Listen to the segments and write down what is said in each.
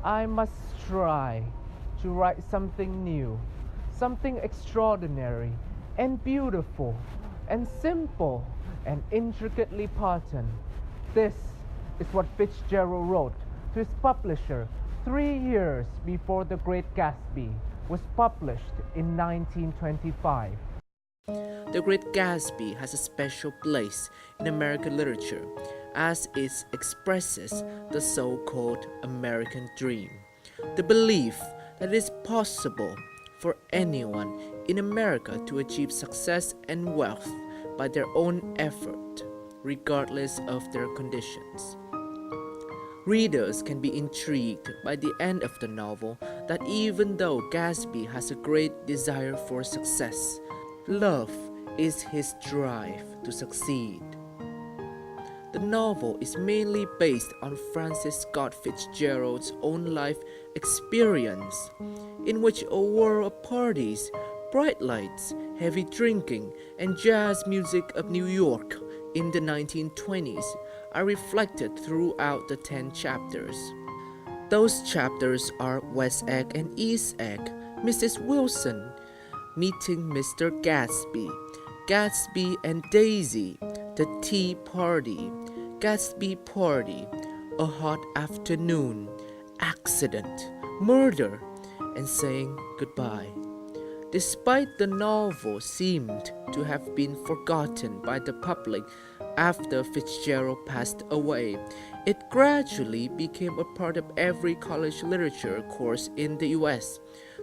I must try to write something new, something extraordinary and beautiful and simple and intricately patterned. This is what Fitzgerald wrote to his publisher 3 years before The Great Gatsby was published in 1925. The Great Gatsby has a special place in American literature as it expresses the so-called American dream, the belief that it is possible for anyone in America to achieve success and wealth by their own effort, regardless of their conditions. Readers can be intrigued by the end of the novel that even though Gatsby has a great desire for success, love is his drive to succeed. The novel is mainly based on Francis Scott Fitzgerald's own life experience, in which a world of parties, bright lights, heavy drinking, and jazz music of New York in the 1920s are reflected throughout the 10 chapters. Those chapters are West Egg and East Egg, Mrs. Wilson, Meeting Mr. Gatsby, Gatsby and Daisy, The Tea Party, Gatsby Party, A Hot Afternoon, Accident, Murder, and Saying Goodbye. Despite the novel seemed to have been forgotten by the public after Fitzgerald passed away, it gradually became a part of every college literature course in the US.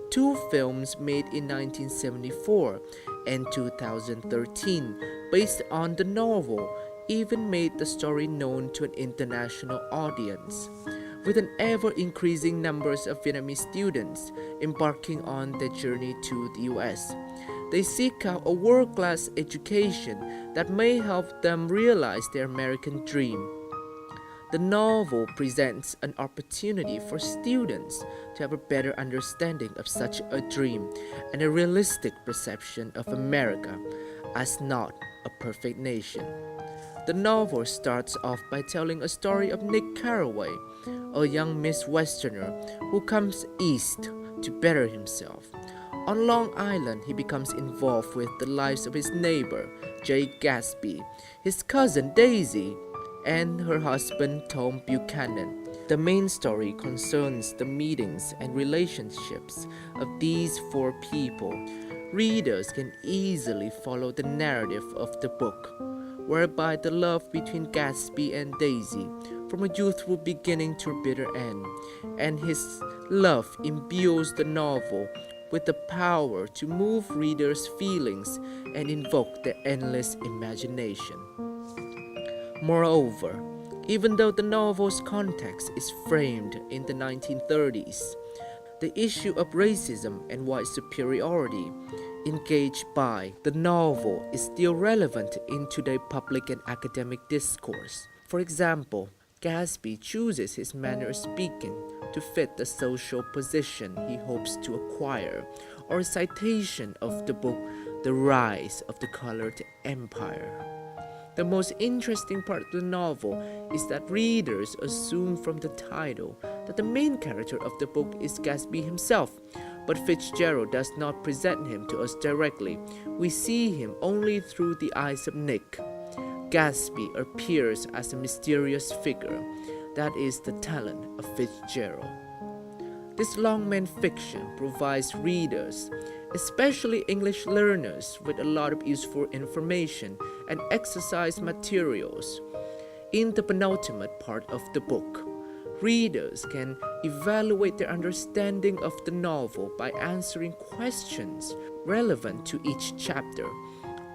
2 films made in 1974 and 2013 based on the novel even made the story known to an international audience. With an ever-increasing numbers of Vietnamese students embarking on their journey to the US, they seek out a world-class education that may help them realize their American dream. The novel presents an opportunity for students to have a better understanding of such a dream and a realistic perception of America as not a perfect nation. The novel starts off by telling a story of Nick Carraway, a young Miss Westerner who comes east to better himself. On Long Island, he becomes involved with the lives of his neighbor, Jay Gatsby, his cousin Daisy, and her husband Tom Buchanan. The main story concerns the meetings and relationships of these 4 people. Readers can easily follow the narrative of the book, whereby the love between Gatsby and Daisy, from a youthful beginning to a bitter end, and his love imbues the novel with the power to move readers' feelings and invoke their endless imagination. Moreover, even though the novel's context is framed in the 1930s, the issue of racism and white superiority engaged by the novel is still relevant in today's public and academic discourse. For example, Gatsby chooses his manner of speaking to fit the social position he hopes to acquire, or a citation of the book The Rise of the Colored Empire. The most interesting part of the novel is that readers assume from the title that the main character of the book is Gatsby himself, but Fitzgerald does not present him to us directly. We see him only through the eyes of Nick. Gatsby appears as a mysterious figure. That is the talent of Fitzgerald. This longman fiction provides readers, especially English learners, with a lot of useful information and exercise materials. In the penultimate part of the book, readers can evaluate their understanding of the novel by answering questions relevant to each chapter.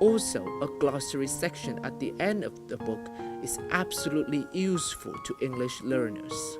Also, a glossary section at the end of the book is absolutely useful to English learners.